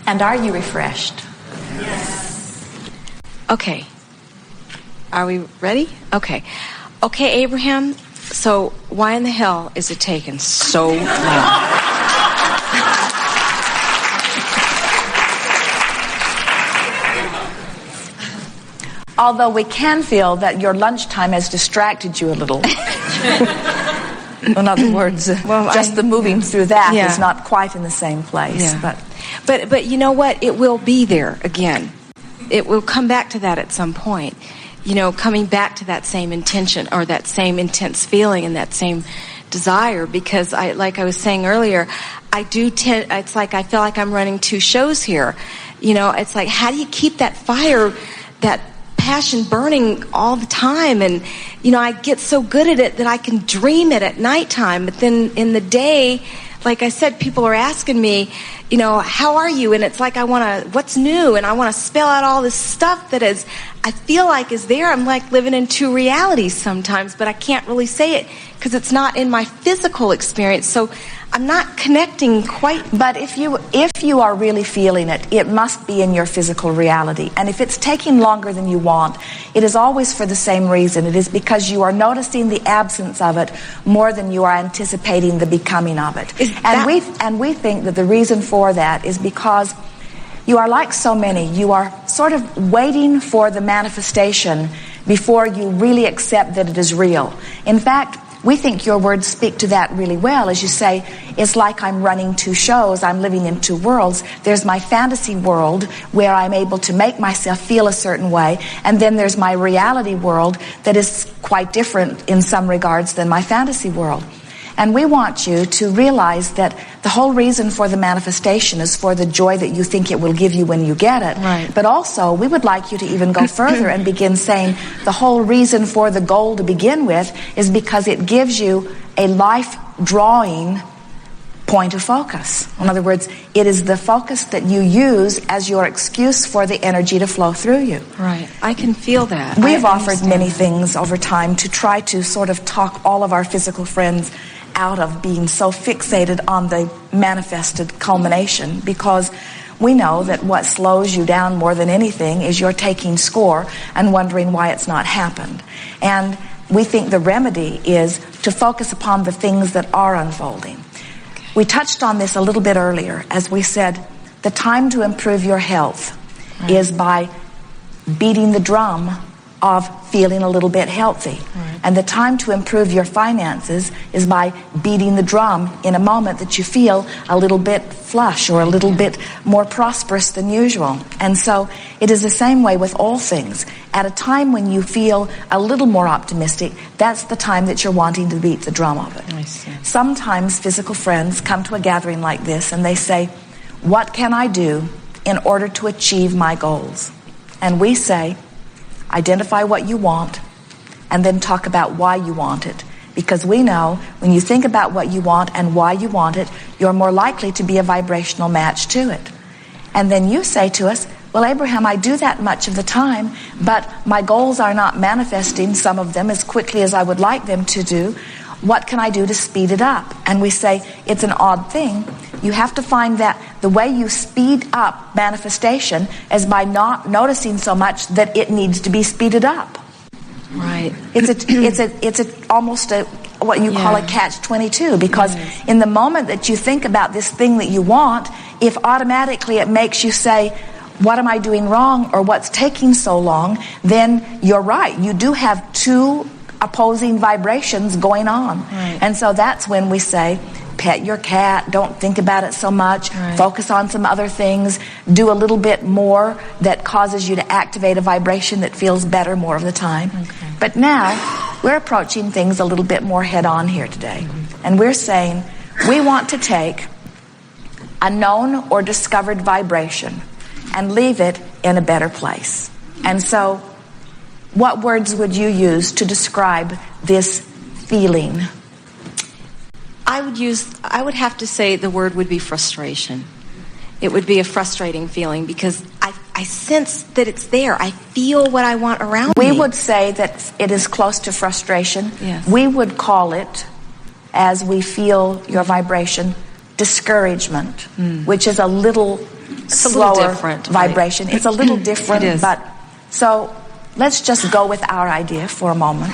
And are you refreshed? Yes. Okay. Are we ready? Okay. Okay, Abraham, so why in the hell is it taking so long? Although we can feel that your lunchtime has distracted you a little. In other words, the moving through that is not quite in the same place. Yeah. But you know what? It will be there again. It will come back to that at some point. You know, coming back to that same intention or that same intense feeling and that same desire. Because like I was saying earlier, it's like I feel like I'm running two shows here. You know, it's like, how do you keep that fire, that passion burning all the time? And you know, I get so good at it that I can dream it at nighttime, but then in the day, like I said, people are asking me, you know, how are you? And it's like what's new? And I want to spell out all this stuff that I feel like is there. I'm like living in two realities sometimes, but I can't really say it because it's not in my physical experience. So I'm not connecting quite. But if you are really feeling it, it must be in your physical reality. And if it's taking longer than you want, it is always for the same reason. It is because you are noticing the absence of it more than you are anticipating the becoming of it. And we think that the reason for that is because you are like so many. You are sort of waiting for the manifestation before you really accept that it is real. In fact, we think your words speak to that really well. As you say, it's like I'm running two shows. I'm living in two worlds. There's my fantasy world where I'm able to make myself feel a certain way. And then there's my reality world that is quite different in some regards than my fantasy world. And we want you to realize that the whole reason for the manifestation is for the joy that you think it will give you when you get it. Right. But also, we would like you to even go further and begin saying the whole reason for the goal to begin with is because it gives you a life-drawing point of focus. In other words, it is the focus that you use as your excuse for the energy to flow through you. Right. I can feel that. We've offered many things over time to try to sort of talk all of our physical friends out of being so fixated on the manifested culmination, because we know that what slows you down more than anything is you're taking score and wondering why it's not happened. And we think the remedy is to focus upon the things that are unfolding. We touched on this a little bit earlier as we said the time to improve your health is by beating the drum of feeling a little bit healthy. And the time to improve your finances is by beating the drum in a moment that you feel a little bit flush or a little bit more prosperous than usual. And so it is the same way with all things. At a time when you feel a little more optimistic, that's the time that you're wanting to beat the drum of it. I see. Sometimes physical friends come to a gathering like this and they say, what can I do in order to achieve my goals? And we say, identify what you want and then talk about why you want it. Because we know when you think about what you want and why you want it, you're more likely to be a vibrational match to it. And then you say to us, well, Abraham, I do that much of the time, but my goals are not manifesting, some of them, as quickly as I would like them to do. What can I do to speed it up? And we say, it's an odd thing. You have to find that the way you speed up manifestation is by not noticing so much that it needs to be speeded up. Right. It's almost what you call a catch-22, because in the moment that you think about this thing that you want, if automatically it makes you say, what am I doing wrong, or what's taking so long, then you're right. You do have two opposing vibrations going on. Right. And so that's when we say, pet your cat, don't think about it so much, focus on some other things, do a little bit more that causes you to activate a vibration that feels better more of the time. Okay. But now we're approaching things a little bit more head on here today. And we're saying we want to take a known or discovered vibration and leave it in a better place. And so what words would you use to describe this feeling? I would have to say the word would be frustration. It would be a frustrating feeling because I sense that it's there. I feel what I want around me. We would say that it is close to frustration. Yes. We would call it, as we feel your vibration, discouragement, which is a little slower vibration. It's a little different, It is. but so let's just go with our idea for a moment,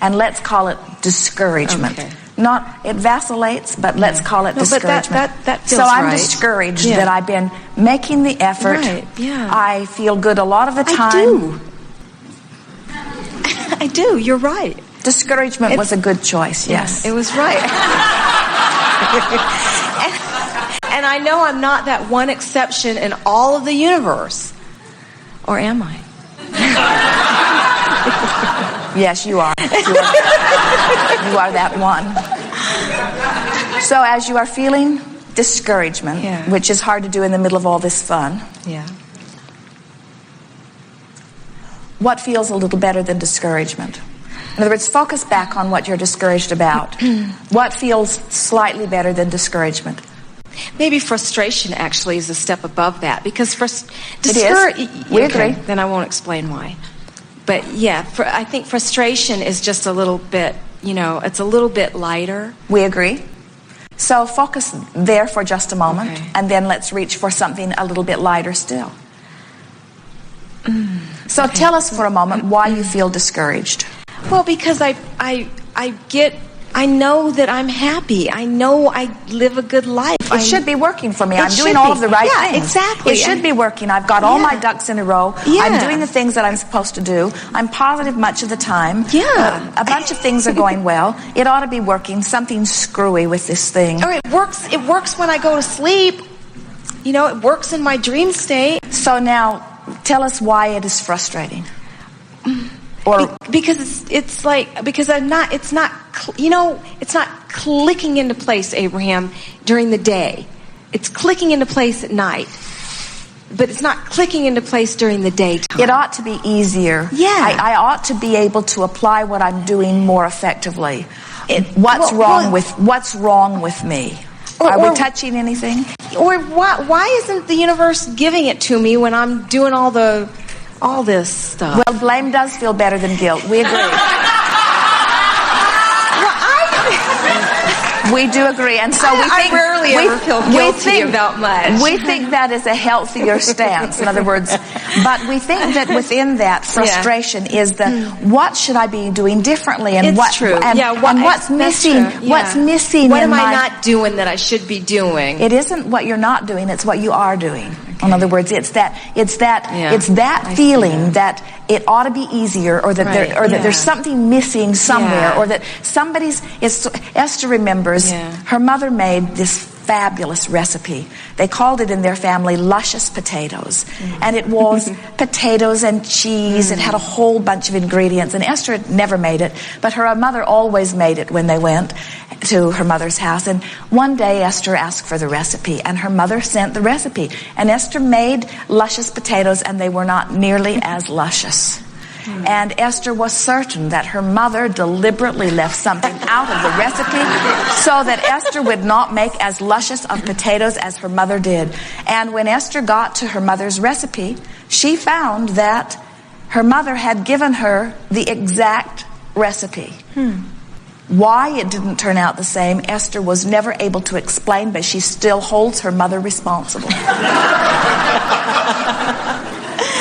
and let's call it discouragement. Okay. Not it vacillates, but let's call it discouragement. But that feels so I'm right. discouraged Yeah. that I've been making the effort. Right, yeah. I feel good a lot of the time. I do. I do. You're right. Discouragement was a good choice. Yes, It was right. and I know I'm not that one exception in all of the universe. Or am I? Yes, you are. You are that one. So as you are feeling discouragement, which is hard to do in the middle of all this fun, what feels a little better than discouragement? In other words, focus back on what you're discouraged about. What feels slightly better than discouragement? Maybe frustration actually is a step above that, because We agree. Then I won't explain why. But yeah, I think frustration is just a little bit, it's a little bit lighter. We agree. So focus there for just a moment, and then let's reach for something a little bit lighter still. So tell us for a moment why you feel discouraged. Well, because I know that I'm happy. I know I live a good life. It should be working for me. It I'm doing should all be. of the right Yeah, things. exactly. It should be working. I've got all my ducks in a row. Yeah. I'm doing the things that I'm supposed to do. I'm positive much of the time. Yeah. A bunch of things are going well. It ought to be working. Something's screwy with this thing. Or it works when I go to sleep. It works in my dream state. So now, tell us why it is frustrating. Or because it's not clicking into place, Abraham, during the day. It's clicking into place at night, but it's not clicking into place during the daytime. it ought to be easier. Yeah. I ought to be able to apply what I'm doing more effectively. What's wrong with me? Are we touching anything? Or why isn't the universe giving it to me when I'm doing all this stuff? Well, blame does feel better than guilt. We agree. We do agree, and so we think I rarely ever feel guilty about much. We think that is a healthier stance. In other words, but we think that within that frustration is the what should I be doing differently, and It's what true. and what's missing? What's missing? What in am I my not doing that I should be doing? It isn't what you're not doing; it's what you are doing. In other words, it's that feeling that it ought to be easier, or that that there's something missing somewhere, or that Esther remembers her mother made this fabulous recipe. They called it in their family luscious potatoes, and it was potatoes and cheese. It had a whole bunch of ingredients, and Esther had never made it, but her mother always made it when they went to her mother's house. And one day Esther asked for the recipe, and her mother sent the recipe, and Esther made luscious potatoes, and they were not nearly as luscious. And Esther was certain that her mother deliberately left something out of the recipe so that Esther would not make as luscious of potatoes as her mother did. And when Esther got to her mother's recipe, she found that her mother had given her the exact recipe. Why it didn't turn out the same, Esther was never able to explain, but she still holds her mother responsible.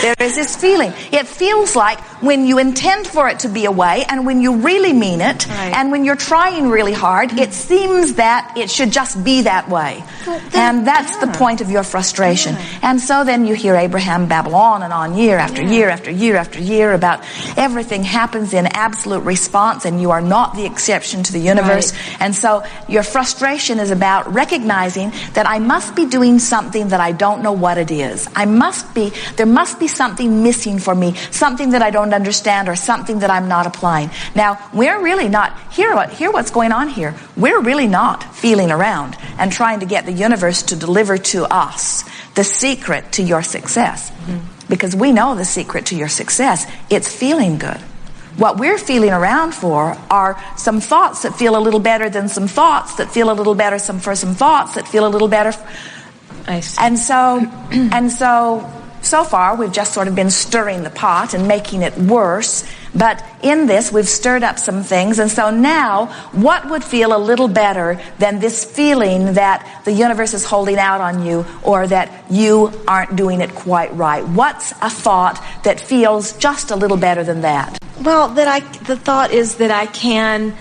There is this feeling. It feels like when you intend for it to be a way, and when you really mean it, and when you're trying really hard, it seems that it should just be that way. And that's the point of your frustration. And so then you hear Abraham babble on and on, year after year after year after year, about everything happens in absolute response, and you are not the exception to the universe. And so your frustration is about recognizing that I must be doing something that I don't know what it is. There must be something missing for me, something that I don't understand, or something that I'm not applying. Now, we're really not, hear what's going on here. We're really not feeling around and trying to get the universe to deliver to us the secret to your success. Because we know the secret to your success. It's feeling good. What we're feeling around for are some thoughts that feel a little better than some thoughts that feel a little better for some thoughts that feel a little better. I see. And so so far we've just sort of been stirring the pot and making it worse. But in this, we've stirred up some things. And so now, what would feel a little better than this feeling that the universe is holding out on you, or that you aren't doing it quite right? What's a thought that feels just a little better than that? Well, the thought is that I can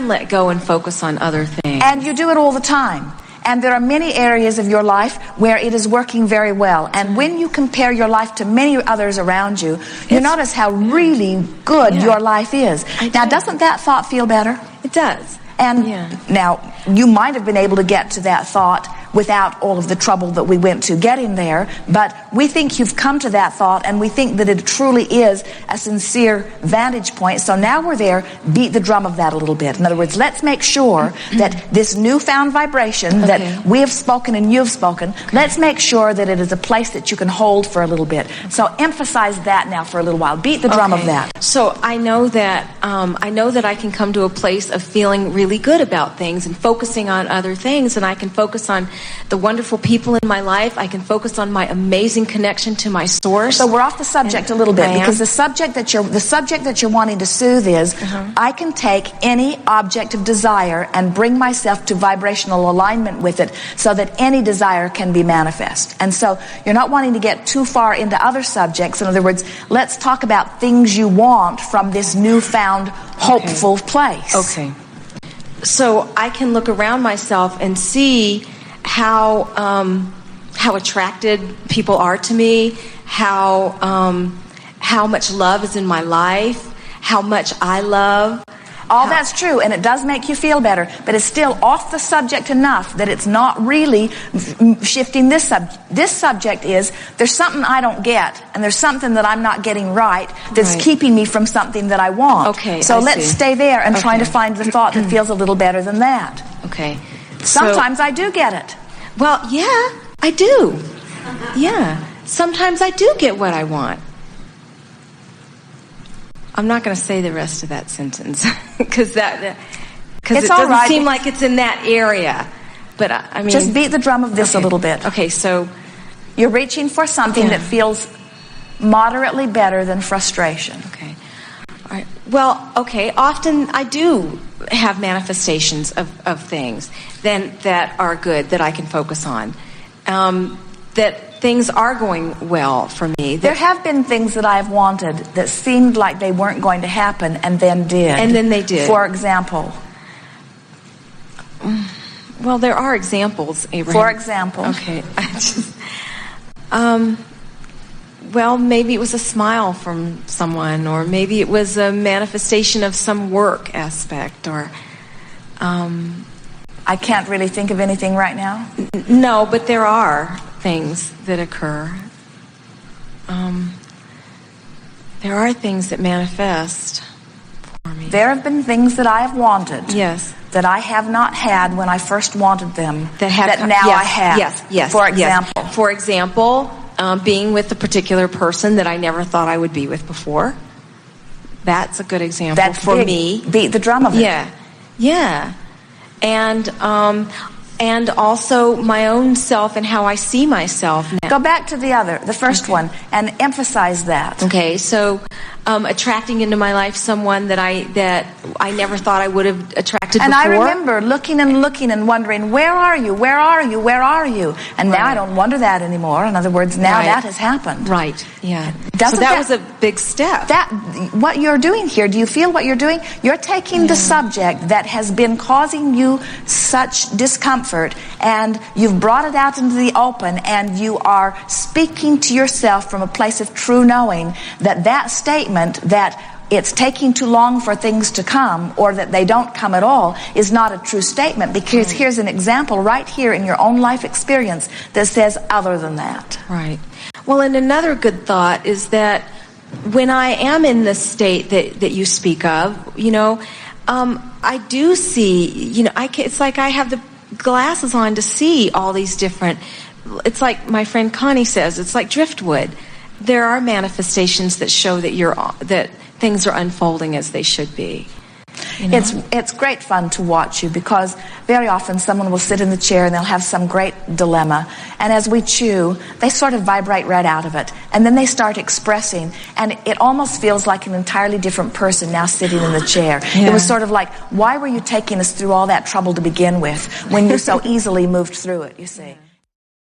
let go and focus on other things. And you do it all the time. And there are many areas of your life where it is working very well. And when you compare your life to many others around you, you notice how really good your life is. Now, doesn't that thought feel better? It does. And now, you might have been able to get to that thought without all of the trouble that we went to getting there, but we think you've come to that thought, and we think that it truly is a sincere vantage point. So now we're there, beat the drum of that a little bit. In other words, let's make sure that this newfound vibration that we have spoken and you've spoken, let's make sure that it is a place that you can hold for a little bit. So emphasize that now for a little while. Beat the drum of that. So I know that I can come to a place of feeling really good about things and focusing on other things, and I can focus on the wonderful people in my life. I can focus on my amazing connection to my source. So we're off the subject a little bit, because the subject that you're wanting to soothe is, I can take any object of desire and bring myself to vibrational alignment with it, so that any desire can be manifest. And so you're not wanting to get too far into other subjects. In other words, let's talk about things you want from this newfound hopeful place. Okay. So I can look around myself and see how attracted people are to me, how much love is in my life, how much I love. All that's true, and it does make you feel better, but it's still off the subject enough that it's not really shifting this subject. This subject is, there's something I don't get, and there's something that I'm not getting right that's keeping me from something that I want. Okay, so let's stay there and try to find the thought that feels a little better than that. Okay. Sometimes I do get it. Well, yeah, I do. Yeah. Sometimes I do get what I want. I'm not going to say the rest of that sentence because it doesn't seem like it's in that area. But I mean, just beat the drum of this a little bit. Okay, so you're reaching for something that feels moderately better than frustration. Okay. All right. Well, okay. Often I do have manifestations of things that are good that I can focus on. That things are going well for me. There have been things that I've wanted that seemed like they weren't going to happen and then did. And then they did. For example. Well, there are examples, Abraham. For example. Okay. Well, maybe it was a smile from someone, or maybe it was a manifestation of some work aspect, or... I can't really think of anything right now. No, but there are things that occur. There are things that manifest for me. There have been things that I have wanted. Yes. That I have not had when I first wanted them. That now I have. Yes. For example. Yes. For example, being with a particular person that I never thought I would be with before. That's a good example. That's for big. me. Beat the drum of it. Yeah. And also my own self and how I see myself now. Go back to the first one, and emphasize that. Okay, so attracting into my life someone that I never thought I would have attracted and before. And I remember looking and wondering, where are you? Where are you? Where are you? And now I don't wonder that anymore. In other words, now that has happened. Right, yeah. So that was a big step. What you're doing here, do you feel what you're doing? You're taking the subject that has been causing you such discomfort, and you've brought it out into the open, and you are speaking to yourself from a place of true knowing that statement that it's taking too long for things to come, or that they don't come at all, is not a true statement, because here's an example right here in your own life experience that says other than that. Right. Well, and another good thought is that when I am in the state that you speak of, I do see, it's like I have the glasses on to see all these different, it's like my friend Connie says, it's like driftwood. There are manifestations that show that things are unfolding as they should be. You know? It's great fun to watch you, because very often someone will sit in the chair and they'll have some great dilemma, and as we chew, they sort of vibrate right out of it, and then they start expressing, and it almost feels like an entirely different person now sitting in the chair. Yeah. It was sort of like, why were you taking us through all that trouble to begin with when you so easily moved through it, you see?